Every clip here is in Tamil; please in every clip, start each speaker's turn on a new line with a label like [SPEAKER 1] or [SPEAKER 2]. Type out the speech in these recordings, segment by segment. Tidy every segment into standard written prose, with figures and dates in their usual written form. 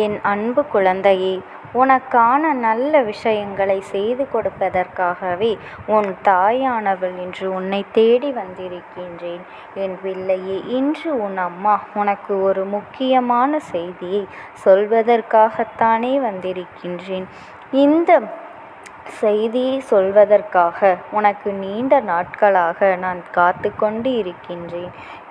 [SPEAKER 1] என் அன்பு குழந்தையே, உனக்கான நல்ல விஷயங்களை செய்து கொடுப்பதற்காகவே உன் தாயானவள் இன்று உன்னை தேடி வந்திருக்கின்றேன். என் பிள்ளையே, இன்று உன் அம்மா உனக்கு ஒரு முக்கியமான செய்தியை சொல்வதற்காகத்தானே வந்திருக்கின்றேன். இந்த செய்தியை சொல்வதற்காக உனக்கு நீண்ட நாட்களாக நான் காத்து கொண்டு இருக்கின்றேன்.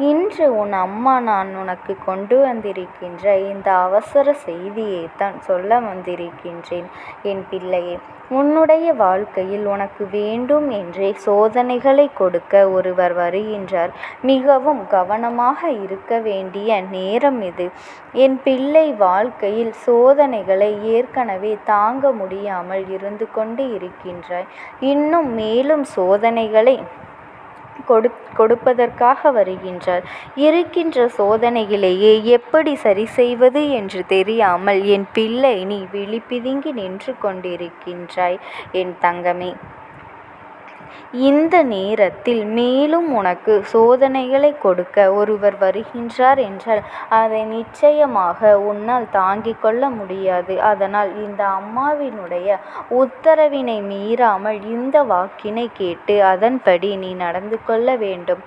[SPEAKER 1] இன்று உன் அம்மா நான் உனக்கு கொண்டு வந்திருக்கின்ற இந்த அவசர செய்தியைத்தான் சொல்ல வந்திருக்கின்றேன். என் பிள்ளையே, உன்னுடைய வாழ்க்கையில் உனக்கு வேண்டும் என்றே சோதனைகளை கொடுக்க ஒருவர் வருகின்றார். மிகவும் கவனமாக இருக்க வேண்டிய நேரம் இது. என் பிள்ளை, வாழ்க்கையில் சோதனைகளை ஏற்கனவே தாங்க முடியாமல் இருந்து கொண்டு இருக்கின்றாய். இன்னும் மேலும் சோதனைகளை கொடுப்பதற்காக வருகின்றார். இருக்கின்ற சோதனைகளையே எப்படி சரி செய்வது என்று தெரியாமல் என் பிள்ளை நீ விழிபிதுங்கி நின்று கொண்டிருக்கின்றாய். என் தங்கமே, இந்த நேரத்தில் மேலும் உனக்கு சோதனைகளை கொடுக்க ஒருவர் வருகின்றார் என்றால் அதை நிச்சயமாக உன்னால் தாங்கிக் கொள்ள முடியாது. அதனால் இந்த அம்மாவினுடைய உத்தரவினை மீறாமல் இந்த வாக்கினை கேட்டு அதன்படி நீ நடந்து கொள்ள வேண்டும்.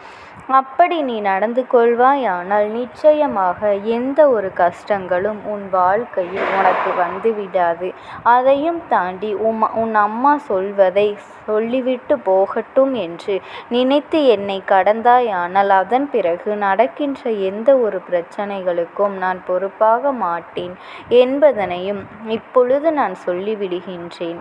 [SPEAKER 1] அப்படி நீ நடந்து கொள்வாயானால் நிச்சயமாக எந்த ஒரு கஷ்டங்களும் உன் வாழ்க்கையில் உனக்கு வந்துவிடாது. அதையும் தாண்டி உன் அம்மா சொல்வதை சொல்லிவிட்டு போகட்டும் என்று நினைத்து என்னை கடந்தாயானால் அதன் பிறகு நடக்கின்ற எந்த ஒரு பிரச்சனைகளுக்கும் நான் பொறுப்பாக மாட்டேன் என்பதனையும் இப்பொழுது நான் சொல்லிவிடுகின்றேன்.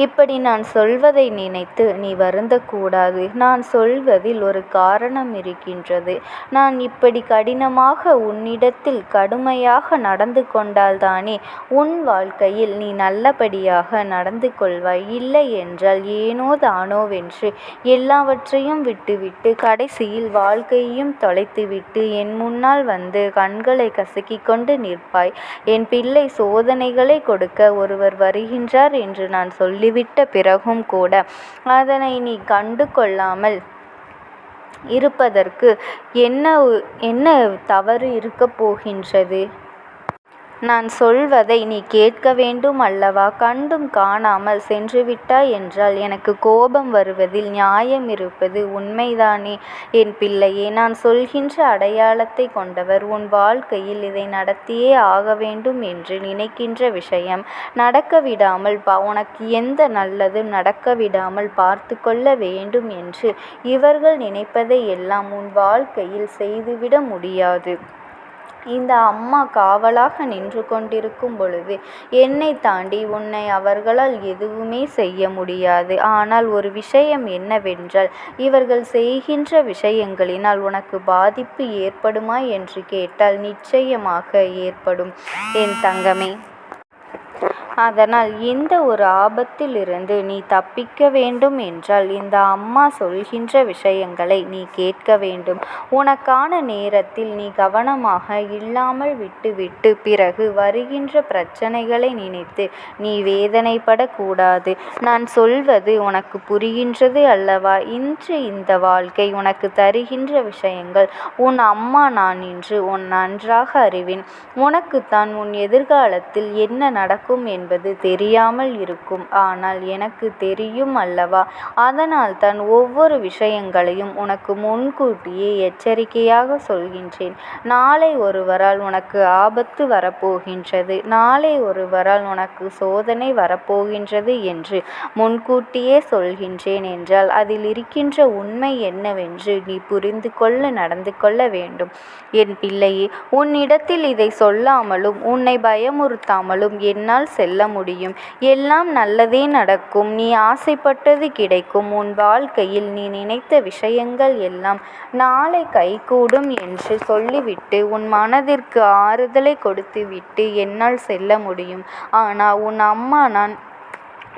[SPEAKER 1] இப்படி நான் சொல்வதை நினைத்து நீ வருந்தக்கூடாது. நான் சொல்வதில் ஒரு காரணம் இருக்கின்றது. நான் இப்படி கடினமாக உன்னிடத்தில் கடுமையாக நடந்து கொண்டால்தானே உன் வாழ்க்கையில் நீ நல்லபடியாக நடந்து கொள்வாய். இல்லை என்றால் ஏனோ தானோவென்று எல்லாவற்றையும் விட்டுவிட்டு கடைசியில் வாழ்க்கையையும் தொலைத்துவிட்டு என் முன்னால் வந்து கண்களை கசக்கி கொண்டு நிற்பாய். என் பிள்ளை, சோதனைகளை கொடுக்க ஒருவர் வருகின்றார் என்று நான் சொல்லிவிட்ட பிறகும் கூட அதனை நீ கண்டு கொள்ளாமல் இருப்பதற்கு என்ன தவறு இருக்கப் போகின்றது? நான் சொல்வதை நீ கேட்க வேண்டும் அல்லவா? கண்டும் காணாமல் சென்றுவிட்டாய் என்றால் எனக்கு கோபம் வருவதில் நியாயம் இருப்பது உண்மைதானே? என் பிள்ளையே, நான் சொல்கின்ற அடையாளத்தை கொண்டவர் உன் வாழ்க்கையில் இதை நடத்தியே ஆக வேண்டும் என்று நினைக்கின்ற விஷயம் நடக்க விடாமல் உனக்கு எந்த நல்லதும் நடக்க விடாமல் பார்த்து கொள்ள வேண்டும் என்று இவர்கள் நினைப்பதை எல்லாம் உன் வாழ்க்கையில் செய்துவிட முடியாது. இந்த அம்மா காவலாக நின்று கொண்டிருக்கும் பொழுது என்னை தாண்டி உன்னை அவர்களால் எதுவுமே செய்ய முடியாது. ஆனால் ஒரு விஷயம் என்னவென்றால், இவர்கள் செய்கின்ற விஷயங்களினால் உனக்கு பாதிப்பு ஏற்படுமா என்று கேட்டால் நிச்சயமாக ஏற்படும் என் தங்கமே. அதனால் இந்த ஒரு ஆபத்திலிருந்து நீ தப்பிக்க வேண்டும் என்றால் இந்த அம்மா சொல்கின்ற விஷயங்களை நீ கேட்க வேண்டும். உனக்கான நேரத்தில் நீ கவனமாக இல்லாமல் விட்டுவிட்டு பிறகு வருகின்ற பிரச்சனைகளை நினைத்து நீ வேதனைப்படக்கூடாது. நான் சொல்வது உனக்கு புரிகின்றது அல்லவா? இன்று இந்த வாழ்க்கை உனக்கு தருகின்ற விஷயங்கள் உன் அம்மா நான் இன்று நன்றாக அறிவேன். உனக்குத்தான் உன் எதிர்காலத்தில் என்ன நடக்கும் என்பது தெரியாமல் இருக்கும். ஆனால் எனக்கு தெரியும் அல்லவா? அதனால் தான் ஒவ்வொரு விஷயங்களையும் உனக்கு முன்கூட்டியே எச்சரிக்கையாக சொல்கின்றேன். நாளை ஒருவரால் உனக்கு ஆபத்து வரப்போகின்றது, நாளை ஒருவரால் உனக்கு சோதனை வரப்போகின்றது என்று முன்கூட்டியே சொல்கின்றேன் என்றால் அதில் இருக்கின்ற உண்மை என்னவென்று நீ புரிந்து கொள்ள நடந்து கொள்ள வேண்டும். என் பிள்ளையே, உன்னிடத்தில் இதை சொல்லாமலும் உன்னை பயமுறுத்தாமலும் என்னால் செல்ல முடியும். எல்லாம் நல்லதே நடக்கும். நீ ஆசைப்பட்டது கிடைக்கும். உன் வாழ்க்கையில் நீ நினைத்த விஷயங்கள் எல்லாம் நாளை கைகூடும் என்று சொல்லிவிட்டு உன் மனதிற்கு ஆறுதலை கொடுத்துவிட்டு என்னால் செல்ல முடியும். ஆனால் உன் அம்மா நான்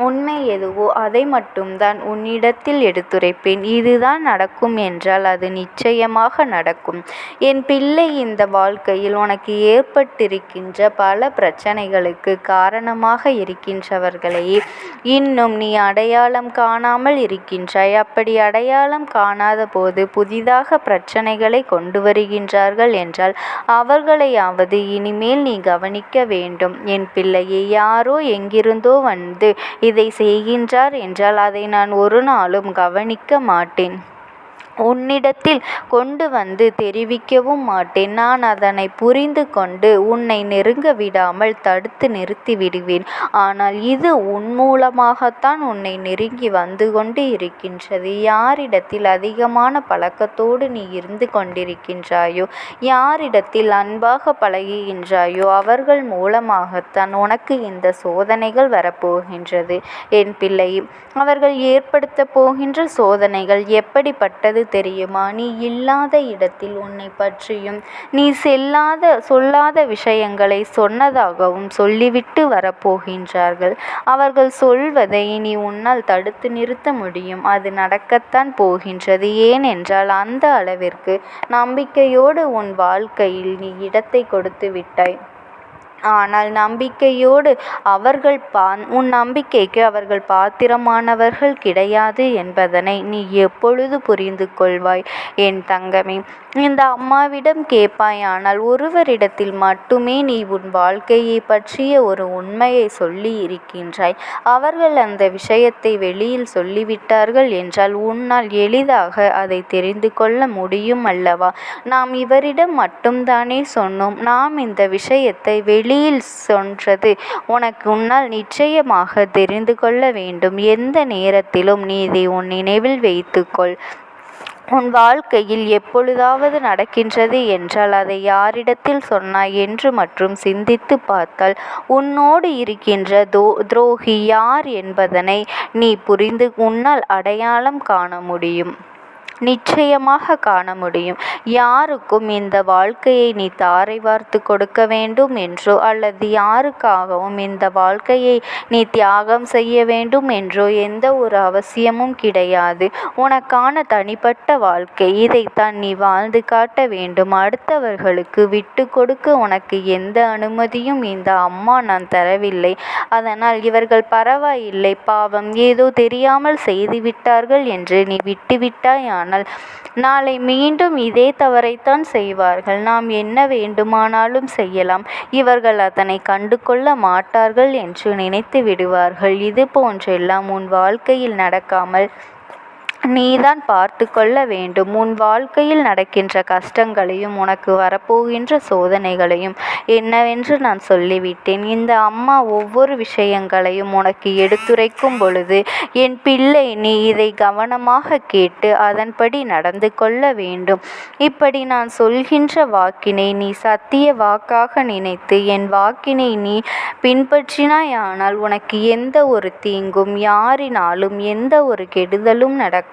[SPEAKER 1] உண்மை எதுவோ அதை மட்டும்தான் உன்னிடத்தில் எடுத்துரைப்பேன். இதுதான் நடக்கும் என்றால் அது நிச்சயமாக நடக்கும். என் பிள்ளை, இந்த வாழ்க்கையில் உனக்கு ஏற்பட்டிருக்கின்ற பல பிரச்சனைகளுக்கு காரணமாக இருக்கின்றவர்களையே இன்னும் நீ அடையாளம் காணாமல் இருக்கின்றாய். அப்படி அடையாளம் காணாத போது புதிதாக பிரச்சனைகளை கொண்டு வருகின்றார்கள் என்றால் அவர்களையாவது இனிமேல் நீ கவனிக்க வேண்டும். என் பிள்ளையை, யாரோ எங்கிருந்தோ வந்து இதை செய்கின்றார் என்றால் அதை நான் ஒரு நாளும் கவனிக்க மாட்டேன். உன்னிடத்தில் கொண்டு வந்து தெரிவிக்கவும் மாட்டேன். நான் அதனை புரிந்து கொண்டு உன்னை நெருங்க விடாமல் தடுத்து நிறுத்தி விடுவேன். ஆனால் இது உன் மூலமாகத்தான் உன்னை நெருங்கி வந்து கொண்டு இருக்கின்றது. யாரிடத்தில் அதிகமான பழக்கத்தோடு நீ இருந்து கொண்டிருக்கின்றாயோ, யாரிடத்தில் அன்பாக பழகுகின்றாயோ அவர்கள் மூலமாகத்தான் உனக்கு இந்த சோதனைகள் வரப்போகின்றது. என் பிள்ளை, அவர்கள் ஏற்படுத்த போகின்ற சோதனைகள் எப்படிப்பட்டது தெரியுமா? நீ இல்லாத இடத்தில் உன்னை பற்றியும் நீ சொல்லாத விஷயங்களை சொன்னதாகவும் சொல்லிவிட்டு வரப்போகின்றார்கள். அவர்கள் சொல்வதை நீ உன்னால் தடுத்து நிறுத்த முடியும். அது நடக்கத்தான் போகின்றது. ஏனென்றால் அந்த அளவிற்கு நம்பிக்கையோடு உன் வாழ்க்கையில் நீ இடத்தை கொடுத்து விட்டாய். ஆனால் நம்பிக்கையோடு உன் நம்பிக்கைக்கு அவர்கள் பாத்திரமானவர்கள் கிடையாது என்பதனை நீ எப்பொழுது புரிந்து கொள்வாய்? என் தங்கமே, இந்த அம்மாவிடம் கேட்பாய். ஆனால் ஒருவரிடத்தில் மட்டுமே நீ உன் வாழ்க்கையை பற்றிய ஒரு உண்மையை சொல்லி இருக்கின்றாய். அவர்கள் அந்த விஷயத்தை வெளியில் சொல்லிவிட்டார்கள் என்றால் உன்னால் எளிதாக அதை தெரிந்து கொள்ள முடியும் அல்லவா? நாம் இவரிடம் மட்டும்தானே சொன்னோம். நாம் இந்த விஷயத்தை வெளியில் சொன்றது உன்னால் நிச்சயமாக தெரிந்து கொள்ள வேண்டும். எந்த நேரத்திலும் நீ இதை உன் நினைவில் வைத்துக்கொள். உன் வாழ்க்கையில் எப்பொழுதாவது நடக்கின்றது என்றால் அதை யாரிடத்தில் சொன்னாய் என்று மற்றும் சிந்தித்து பார்த்தால் உன்னோடு இருக்கின்ற துரோகி யார் என்பதனை நீ புரிந்து உன்னால் அடையாளம் காண முடியும். நிச்சயமாக காண முடியும். யாருக்கும் இந்த வாழ்க்கையை நீ தாரை வார்த்து கொடுக்க வேண்டும் என்றோ அல்லது யாருக்காகவும் இந்த வாழ்க்கையை நீ தியாகம் செய்ய வேண்டும் என்றோ எந்த ஒரு அவசியமும் கிடையாது. உனக்கான தனிப்பட்ட வாழ்க்கை, இதைத்தான் நீ வாழ்ந்து காட்ட வேண்டும். அடுத்தவர்களுக்கு விட்டு கொடுக்க உனக்கு எந்த அனுமதியும் இந்த அம்மா நான் தரவில்லை. அதனால் இவர்கள் பரவாயில்லை, பாவம், ஏதோ தெரியாமல் செய்துவிட்டார்கள் என்று நீ விட்டுவிட்டாய். ஆனால் நாளை மீண்டும் இதே தவறைத்தான் செய்வார்கள். நாம் என்ன வேண்டுமானாலும் செய்யலாம், இவர்கள் அதனை கண்டு கொள்ள மாட்டார்கள் என்று நினைத்து விடுவார்கள். இது போன்றெல்லாம் உன் வாழ்க்கையில் நடக்காமல் நீதான் பார்த்து கொள்ள வேண்டும். உன் வாழ்க்கையில் நடக்கின்ற கஷ்டங்களையும் உனக்கு வரப்போகின்ற சோதனைகளையும் என்னவென்று நான் சொல்லிவிட்டேன். இந்த அம்மா ஒவ்வொரு விஷயங்களையும் உனக்கு எடுத்துரைக்கும் பொழுது என் பிள்ளை, நீ இதை கவனமாக கேட்டு அதன்படி நடந்து கொள்ள வேண்டும். இப்படி நான் சொல்கின்ற வாக்கினை நீ சத்திய வாக்காக நினைத்து என் வாக்கினை நீ பின்பற்றினாயானால் உனக்கு எந்த ஒரு தீங்கும் யாரினாலும் எந்த ஒரு கெடுதலும் நடக்காது.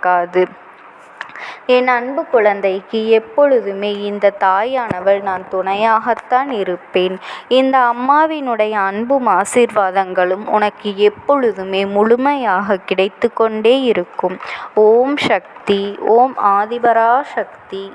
[SPEAKER 1] என் அன்பு குழந்தைக்கு எப்பொழுதுமே இந்த தாயானவள் நான் துணையாகத்தான் இருப்பேன். இந்த அம்மாவினுடைய அன்பும் ஆசீர்வாதங்களும் உனக்கு எப்பொழுதுமே முழுமையாக கிடைத்து கொண்டே இருக்கும். ஓம் சக்தி. ஓம் ஆதிபரா சக்தி.